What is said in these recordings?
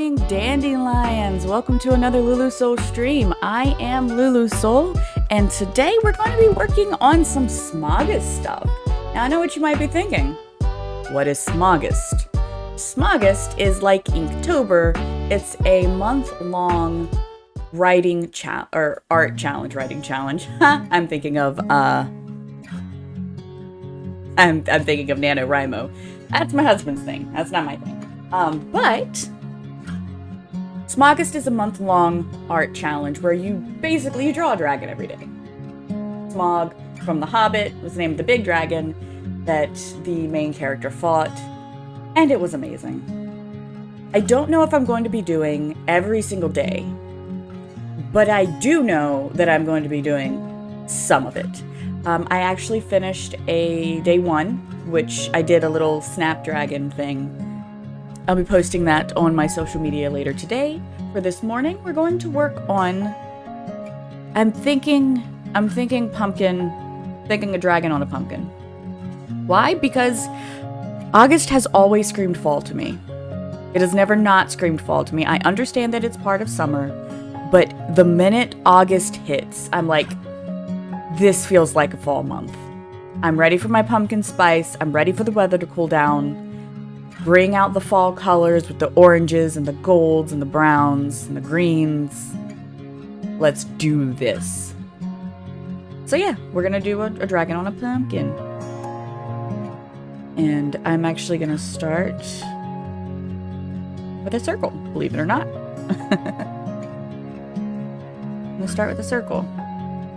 morning, dandelions. Welcome to another Lulu Soul stream. I am Lulu Soul, and today we're going to be working on some Smaugust stuff. Now, I know what you might be thinking. What is Smaugust? Smaugust is like Inktober. It's a month-long writing art challenge, writing challenge. I'm thinking of NaNoWriMo. That's my husband's thing. That's not my thing. But Smaugust is a month-long art challenge where you draw a dragon every day. Smaug from The Hobbit was the name of the big dragon that the main character fought, and it was amazing. I don't know if I'm going to be doing every single day, but I do know that I'm going to be doing some of it. I actually finished a day one, which I did a little Snapdragon thing. I'll be posting that on my social media later today. For this morning, we're going to work on, I'm thinking pumpkin, thinking a dragon on a pumpkin. Why? Because August has always screamed fall to me. It has never not screamed fall to me. I understand that it's part of summer, but the minute August hits, I'm like, this feels like a fall month. I'm ready for my pumpkin spice. I'm ready for the weather to cool down. Bring out the fall colors with the oranges and the golds and the browns and the greens. Let's do this. So yeah, we're gonna do a dragon on a pumpkin. And I'm actually gonna start with a circle, believe it or not. I'm gonna start with a circle.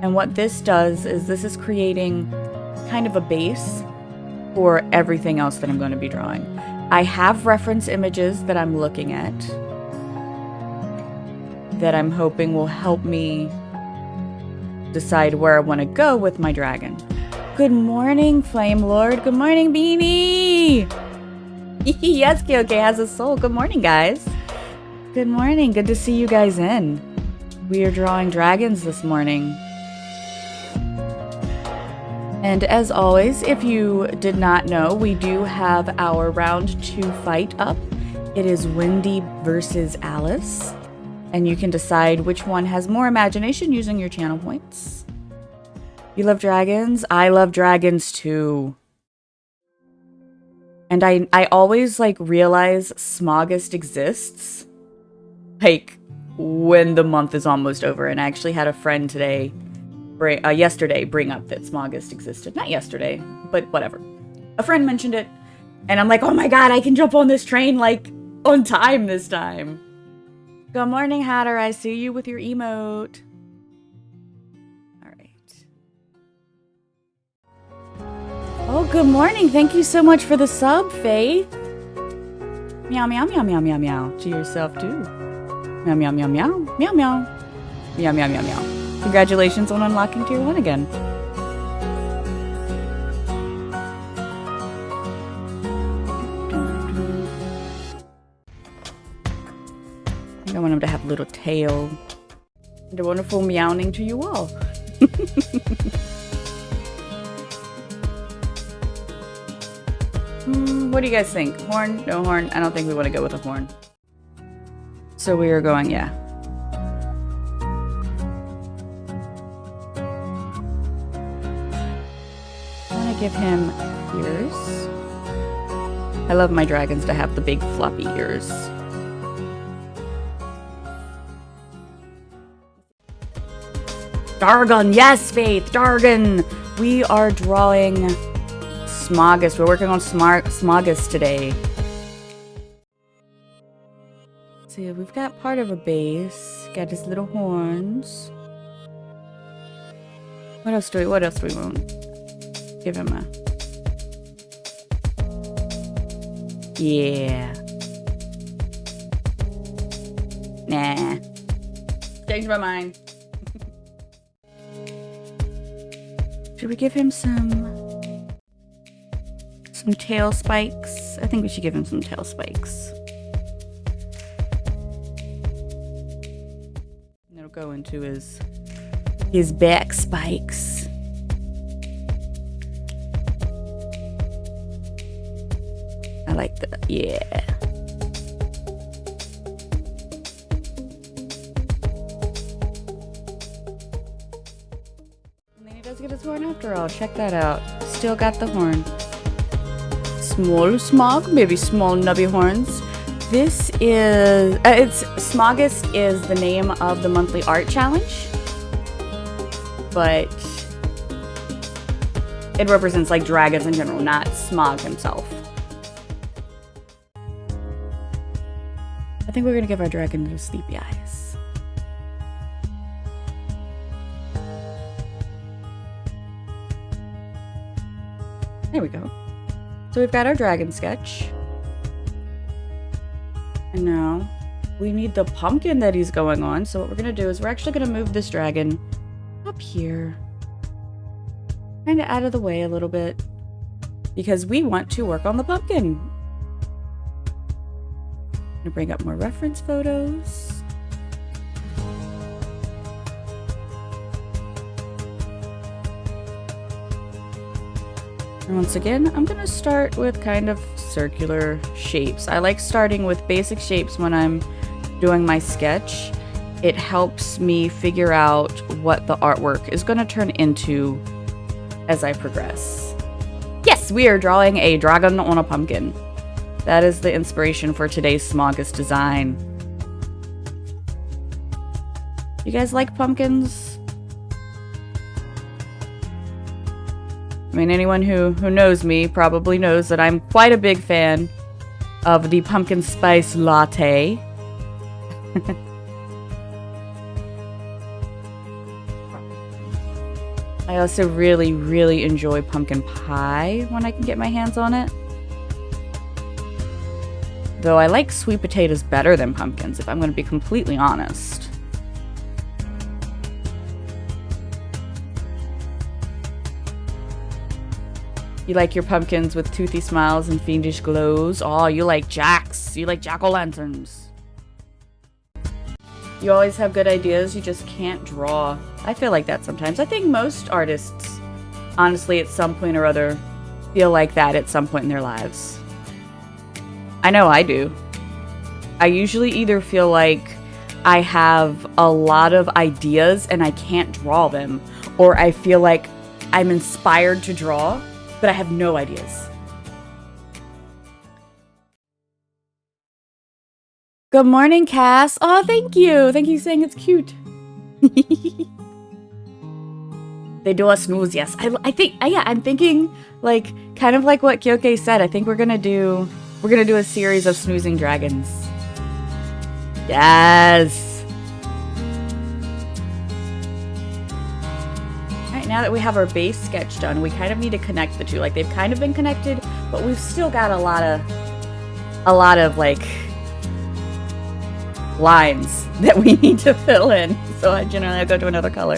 And what this does is this is creating kind of a base for everything else that I'm going to be drawing. I have reference images that I'm looking at that I'm hoping will help me decide where I want to go with my dragon. Good morning, Flame Lord. Good morning, Beanie. Yes, KOK has a soul. Good morning, guys. Good morning. Good to see you guys in. We are drawing dragons this morning. And as always, if you did not know, we do have our round 2 fight up. It is Wendy versus Alice. And you can decide which one has more imagination using your channel points. You love dragons? I love dragons too. And I always realize Smaugust exists when the month is almost over. And I actually had a friend yesterday bring up that Smaugust existed. Not yesterday, but whatever. A friend mentioned it, and I'm like, oh my god, I can jump on this train, on time this time. Good morning, Hatter. I see you with your emote. Alright. Oh, good morning. Thank you so much for the sub, Faith. Meow, meow, meow, meow, meow, meow. To yourself, too. Meow, meow, meow, meow. Meow, meow. Meow, meow, meow, meow. Congratulations on unlocking tier 1 again. I want him to have a little tail. And a wonderful meowing to you all. What do you guys think? Horn? No horn? I don't think we want to go with a horn. So we are going, yeah. Give him ears. I love my dragons to have the big floppy ears. Dargon, yes, Faith, Dargon. We are drawing Smaugust. We're working on Smaugust today. See, we've got part of a base. Got his little horns. What else do we want? Give him a... Yeah. Nah. Changed my mind. Should we give him some tail spikes? I think we should give him some tail spikes. And it'll go into his back spikes. I like that. Yeah. Does get his horn after all. Check that out. Still got the horn. Small Smog, maybe small nubby horns. This is Smaugust is the name of the monthly art challenge, but it represents like dragons in general, not Smog himself. I think we're gonna give our dragon those sleepy eyes. There we go. So we've got our dragon sketch. And now we need the pumpkin that he's going on. So what we're gonna do is we're actually gonna move this dragon up here. Kind of out of the way a little bit. Because we want to work on the pumpkin. I'm gonna bring up more reference photos. And once again, I'm gonna start with kind of circular shapes. I like starting with basic shapes when I'm doing my sketch. It helps me figure out what the artwork is gonna turn into as I progress. Yes, we are drawing a dragon on a pumpkin. That is the inspiration for today's Smaugust design. You guys like pumpkins? I mean, anyone who knows me probably knows that I'm quite a big fan of the pumpkin spice latte. I also really, really enjoy pumpkin pie when I can get my hands on it. Though I like sweet potatoes better than pumpkins, if I'm going to be completely honest. You like your pumpkins with toothy smiles and fiendish glows? Oh, you like jacks. You like jack-o'-lanterns. You always have good ideas, you just can't draw. I feel like that sometimes. I think most artists, honestly, at some point or other, feel like that at some point in their lives. I know I do. I usually either feel like I have a lot of ideas and I can't draw them, or I feel like I'm inspired to draw, but I have no ideas. Good morning, Cass. Oh, thank you. Thank you for saying it's cute. They do a snooze, yes. I think, yeah, I'm thinking, like, kind of like what Kyoke said. I think we're gonna do a series of snoozing dragons. Yes. All right, now that we have our base sketch done, we kind of need to connect the two. Like, they've kind of been connected, but we've still got a lot of like lines that we need to fill in. So I generally go to another color.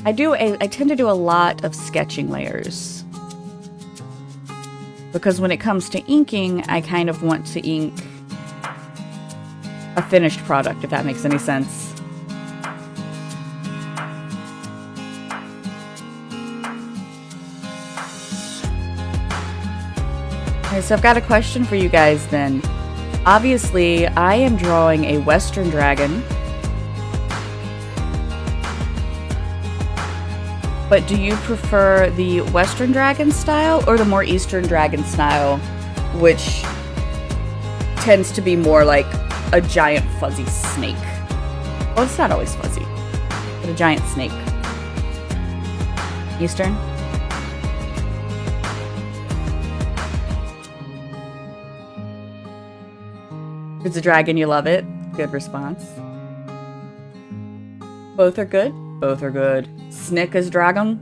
I tend to do a lot of sketching layers. Because when it comes to inking, I kind of want to ink a finished product, if that makes any sense. Okay, so I've got a question for you guys then. Obviously, I am drawing a Western dragon. But do you prefer the Western dragon style or the more Eastern dragon style, which tends to be more like a giant fuzzy snake? Well, it's not always fuzzy, but a giant snake. Eastern? If it's a dragon, you love it. Good response. Both are good? Both are good. Snick as dragon?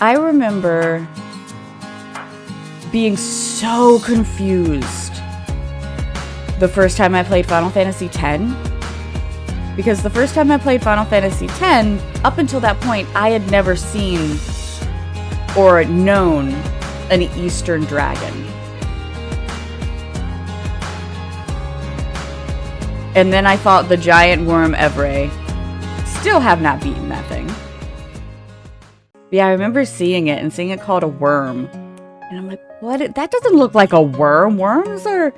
I remember being so confused the first time I played Final Fantasy X. Because the first time I played Final Fantasy X, up until that point, I had never seen or known an Eastern dragon. And then I fought the giant worm Evray. Still have not beaten that thing. Yeah, I remember seeing it and seeing it called a worm. And I'm like, what? That doesn't look like a worm. Worms are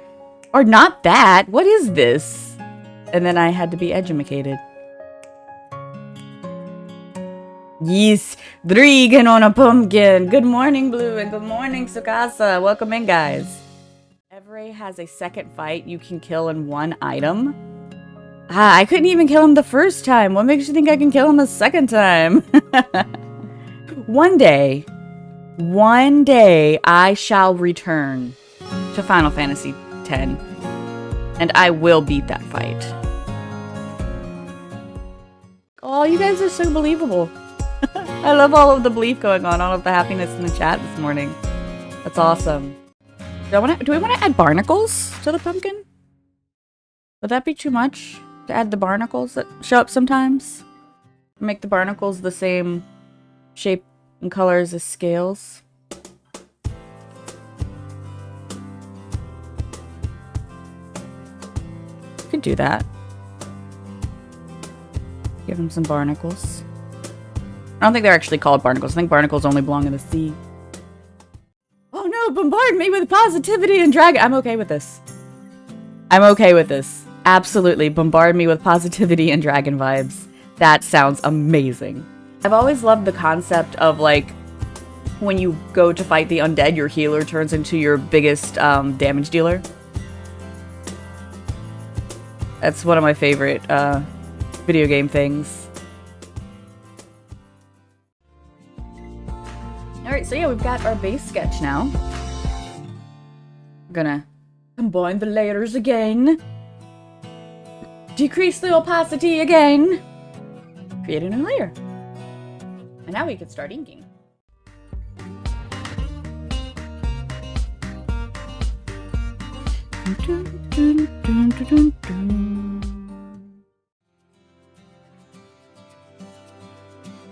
not that. What is this? And then I had to be educated. Yes, Drigen on a pumpkin. Good morning, Blue, and good morning, Sukasa. Welcome in, guys. Evray has a second fight you can kill in one item. Ah, I couldn't even kill him the first time. What makes you think I can kill him the second time? One day, I shall return to Final Fantasy X, and I will beat that fight. Oh, you guys are so believable. I love all of the belief going on, all of the happiness in the chat this morning. That's awesome. Do we want to add barnacles to the pumpkin? Would that be too much to add the barnacles that show up sometimes? Make the barnacles the same shape and colors as scales. Could do that. Give him some barnacles. I don't think they're actually called barnacles. I think barnacles only belong in the sea. Oh no, bombard me with positivity and dragon. I'm okay with this. I'm okay with this. Absolutely, bombard me with positivity and dragon vibes. That sounds amazing. I've always loved the concept of, like, when you go to fight the undead, your healer turns into your biggest damage dealer. That's one of my favorite video game things. Alright, so yeah, we've got our base sketch now. We're gonna combine the layers again. Decrease the opacity again. Create a new layer. And now we can start inking.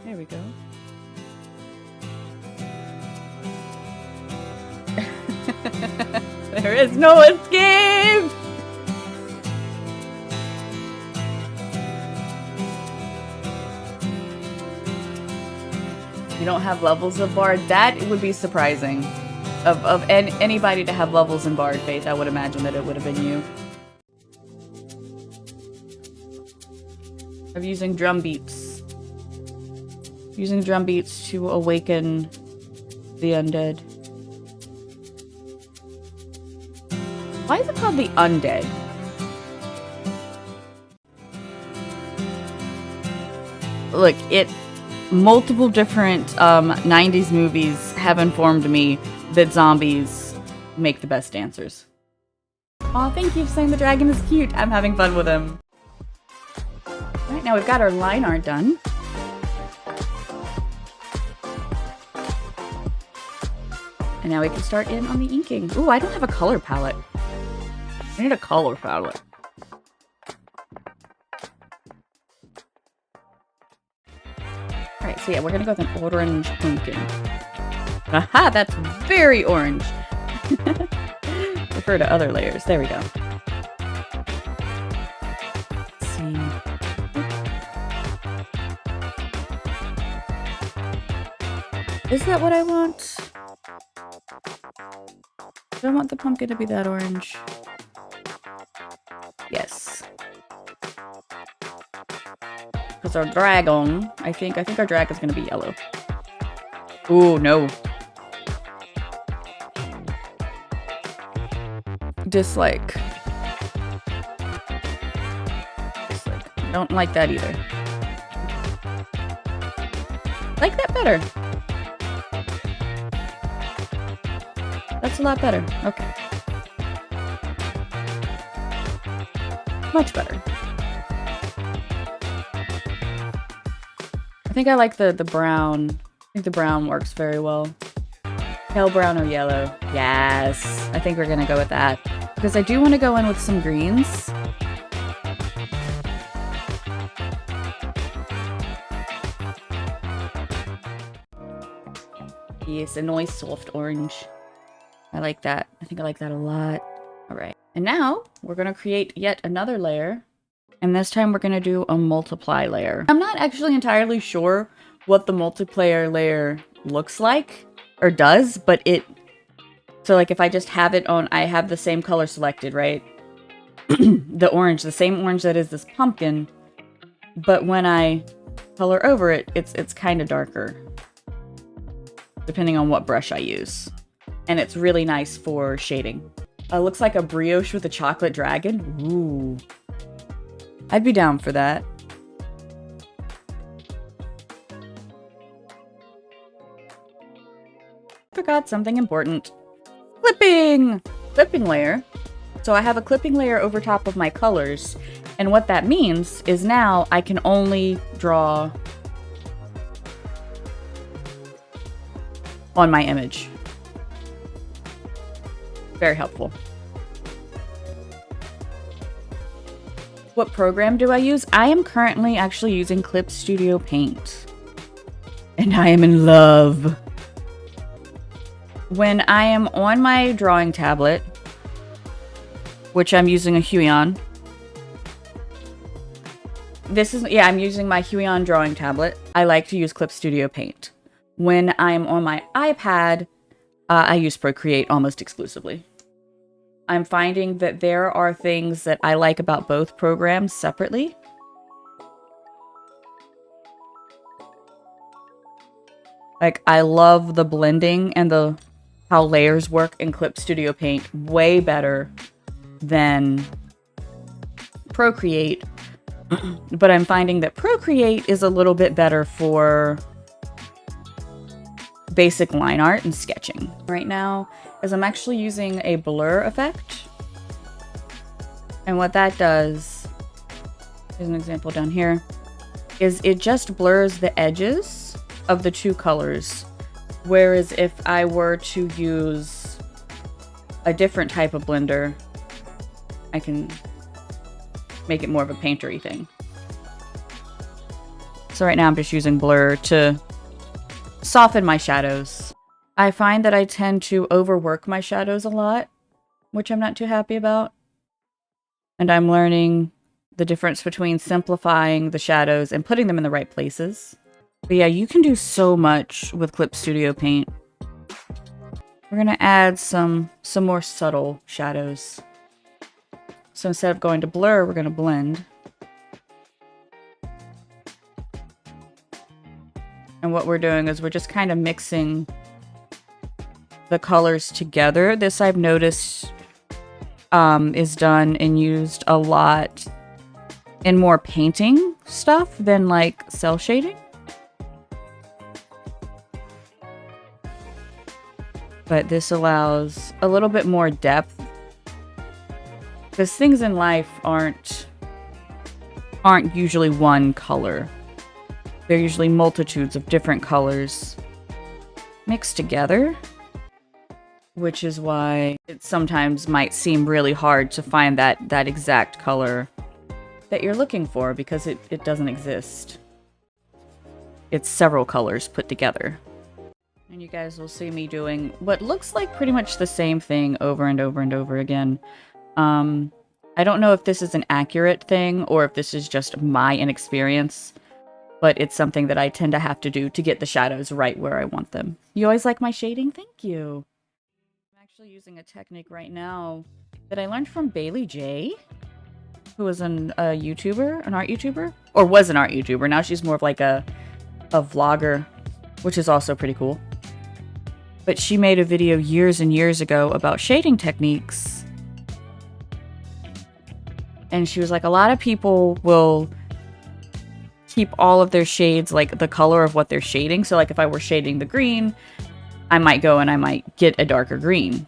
There we go. There is no escape! You don't have levels of Bard? That would be surprising. Of anybody to have levels in Bard Faith, I would imagine that it would have been you. Of using drum beats. Using drum beats to awaken the undead. Why is it called the undead? Look, multiple different 90s movies have informed me that zombies make the best dancers. Aw, thank you for saying the dragon is cute. I'm having fun with him. Alright, now we've got our line art done. And now we can start in on the inking. Ooh, I don't have a color palette. I need a color palette. Alright, so yeah, we're gonna go with an orange pumpkin. Aha, that's very orange. Refer to other layers. There we go. Let's see. Is that what I want? Do I want the pumpkin to be that orange? Yes. Because our dragon, I think our dragon's gonna be yellow. Ooh, no. Dislike. Don't like that either. Like that better. That's a lot better. Okay. Much better. I think I like the brown. I think the brown works very well. Pale brown or yellow. Yes. I think we're gonna go with that. Because I do want to go in with some greens. Yes, a nice soft orange. I like that. I think I like that a lot. Alright. And now, we're gonna create yet another layer. And this time we're gonna do a multiply layer. I'm not actually entirely sure what the multiplayer layer looks like, or does, but so like if I just have it on, I have the same color selected, right? The same orange that is this pumpkin, but when I color over it, it's kind of darker, depending on what brush I use. And it's really nice for shading. Looks like a brioche with a chocolate dragon. Ooh. I'd be down for that. Forgot something important. Clipping! Clipping layer. So I have a clipping layer over top of my colors. And what that means is now I can only draw on my image. Very helpful. What program do I use? I am currently actually using Clip Studio Paint. And I am in love. When I am on my drawing tablet, which I'm using a Huion. I'm using my Huion drawing tablet. I like to use Clip Studio Paint. When I'm on my iPad, I use Procreate almost exclusively. I'm finding that there are things that I like about both programs separately. Like, I love the blending and how layers work in Clip Studio Paint way better than Procreate. But I'm finding that Procreate is a little bit better for basic line art and sketching. Right now, is I'm actually using a blur effect. And what that does, here's an example down here, is it just blurs the edges of the two colors. Whereas if I were to use a different type of blender, I can make it more of a paintery thing. So right now I'm just using blur to soften my shadows. I find that I tend to overwork my shadows a lot, which I'm not too happy about. And I'm learning the difference between simplifying the shadows and putting them in the right places. But yeah, you can do so much with Clip Studio Paint. We're gonna add some more subtle shadows. So instead of going to blur, we're gonna blend. And what we're doing is we're just kind of mixing the colors together. This I've noticed is done and used a lot in more painting stuff than like cell shading. But this allows a little bit more depth, because things in life aren't usually one color. They're usually multitudes of different colors mixed together, which is why it sometimes might seem really hard to find that exact color that you're looking for, because it doesn't exist. It's several colors put together. And you guys will see me doing what looks like pretty much the same thing over and over and over again. I don't know if this is an accurate thing or if this is just my inexperience, but it's something that I tend to have to do to get the shadows right where I want them. You always like my shading? Thank you. I'm actually using a technique right now that I learned from Bailey J, who was a YouTuber, an art YouTuber, or was an art YouTuber. Now she's more of like a vlogger, which is also pretty cool. But she made a video years and years ago about shading techniques. And she was like, a lot of people will keep all of their shades like the color of what they're shading. So like if I were shading the green, I might go and I might get a darker green,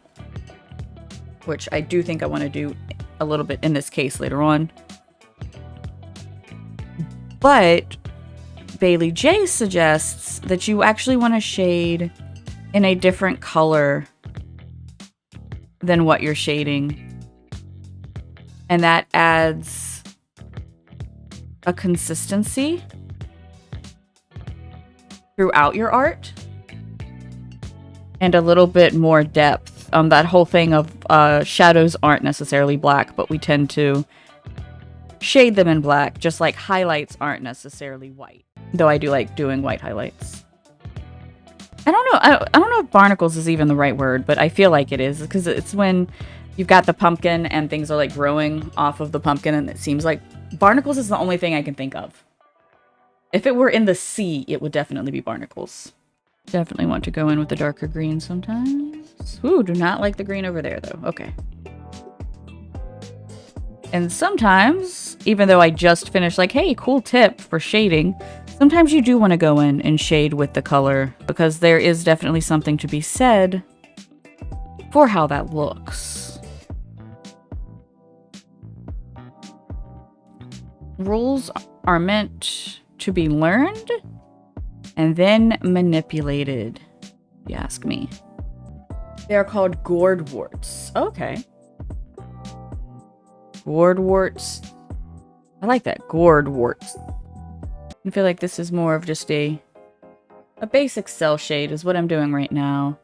which I do think I want to do a little bit in this case later on. But Bailey J suggests that you actually want to shade in a different color than what you're shading. And that adds a consistency throughout your art and a little bit more depth. That whole thing of shadows aren't necessarily black, but we tend to shade them in black, just like highlights aren't necessarily white. Though I do like doing white highlights. I don't know. I don't know if barnacles is even the right word, but I feel like it is, because it's when you've got the pumpkin and things are like growing off of the pumpkin, and it seems like barnacles is the only thing I can think of. If it were in the sea, it would definitely be barnacles. Definitely want to go in with the darker green sometimes. Ooh, do not like the green over there though. Okay. And sometimes, even though I just finished, like, hey, cool tip for shading, sometimes you do want to go in and shade with the color, because there is definitely something to be said for how that looks. Rules are meant to be learned and then manipulated, if you ask me. They are called gourd warts. Okay. Gourd warts. I like that. Gourd warts. I feel like this is more of just a basic cell shade is what I'm doing right now.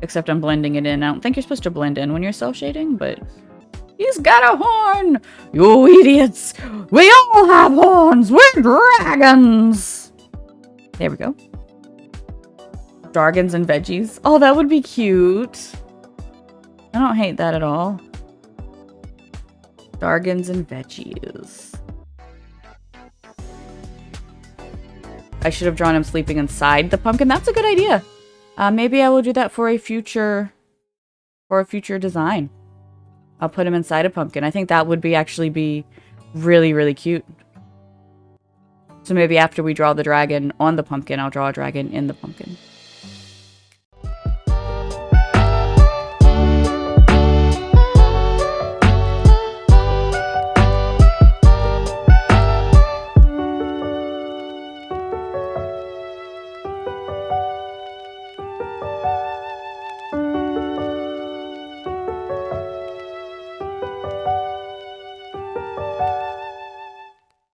Except I'm blending it in. I don't think you're supposed to blend in when you're cell shading, but... He's got a horn! You idiots! We all have horns! We're dragons! There we go. Dragons and veggies. Oh, that would be cute. I don't hate that at all. Dragons and veggies. I should have drawn him sleeping inside the pumpkin. That's a good idea. Maybe I will do that for a future design. I'll put him inside a pumpkin. I think that would actually be really, really cute. So maybe after we draw the dragon on the pumpkin, I'll draw a dragon in the pumpkin.